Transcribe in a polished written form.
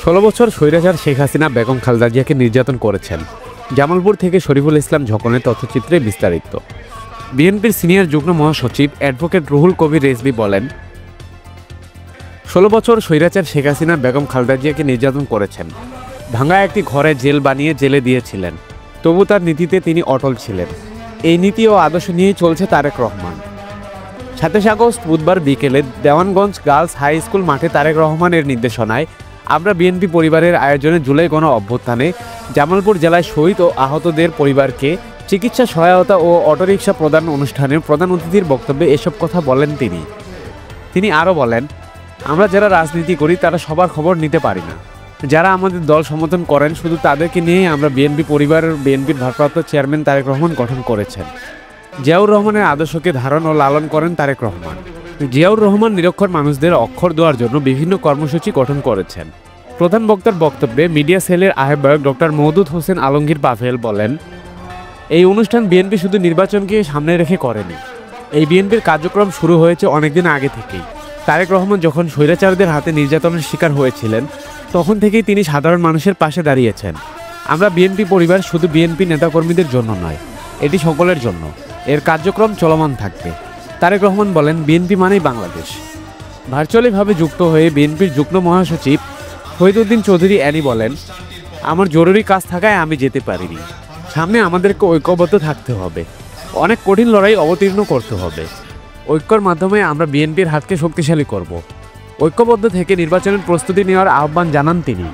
16 বছর স্বৈরাচার শেখ হাসিনা বেগম খালেদা জিয়াকে নির্যাতন করেছেন। জামালপুর থেকে শরীফুল ইসলাম ঝকনের তথ্যচিত্রে বিস্তারিত। বিএনপির সিনিয়র যুগ্ম মহাসচিব অ্যাডভোকেট রুহুল কবির রেজভী বলেন, 16 বছর স্বৈরাচার শেখ হাসিনা বেগম খালেদা জিয়াকে নির্যাতন করেছেন। ভাঙা একটি ঘরে জেল বানিয়ে জেলে দিয়েছিলেন। তবু তার নীতিতে তিনি অটল ছিলেন। এই নীতি ও আদর্শ নিয়েই চলছে তারেক রহমান। 27 আগস্ট বুধবার বিকেলে দেওয়ানগঞ্জ গার্লস হাই স্কুল মাঠে তারেক রহমানের নির্দেশনায় আমরা বিএনপি পরিবারের আয়োজনে জুলাই গণ অভ্যুত্থানে জামালপুর জেলায় শহীদ ও আহতদের পরিবারকে চিকিৎসা সহায়তা ও অটোরিকশা প্রদান অনুষ্ঠানের প্রধান অতিথির বক্তব্যে এসব কথা বলেন তিনি আরও বলেন, আমরা যারা রাজনীতি করি তারা সবার খবর নিতে পারি না। যারা আমাদের দল সমর্থন করেন শুধু তাদেরকে নিয়েই আমরা বিএনপির ভারপ্রাপ্ত চেয়ারম্যান তারেক রহমান গঠন করেছেন। জিয়াউর রহমানের আদর্শকে ধারণ ও লালন করেন তারেক রহমান। জিয়াউর রহমান নিরক্ষর মানুষদের অক্ষর দেওয়ার জন্য বিভিন্ন কর্মসূচি গঠন করেছেন। প্রধান বক্তার বক্তব্যে মিডিয়া সেলের আহ্বায়ক ডক্টর মওদুদ হোসেন আলমগীর পাভেল বলেন, এই অনুষ্ঠান বিএনপি শুধু নির্বাচনকে সামনে রেখে করেনি। এই বিএনপির কার্যক্রম শুরু হয়েছে অনেকদিন আগে থেকেই। তারেক রহমান যখন স্বৈরাচারদের হাতে নির্যাতনের শিকার হয়েছিলেন তখন থেকেই তিনি সাধারণ মানুষের পাশে দাঁড়িয়েছেন। আমরা বিএনপি পরিবার শুধু বিএনপি নেতাকর্মীদের জন্য নয়, এটি সকলের জন্য। এর কার্যক্রম চলমান থাকবে। তারেক রহমান বলেন, বিএনপি মানেই বাংলাদেশ। ভার্চুয়ালিভাবে যুক্ত হয়ে বিএনপির যুগ্ম মহাসচিব শহীদউদ্দিন চৌধুরী অ্যানি বলেন, আমার জরুরি কাজ থাকায় আমি যেতে পারিনি। সামনে আমাদেরকে ঐক্যবদ্ধ থাকতে হবে। অনেক কঠিন লড়াই অবতীর্ণ করতে হবে। ঐক্যর মাধ্যমে আমরা বিএনপির হাতকে শক্তিশালী করব। ঐক্যবদ্ধ থেকে নির্বাচনের প্রস্তুতি নেওয়ার আহ্বান জানান তিনি।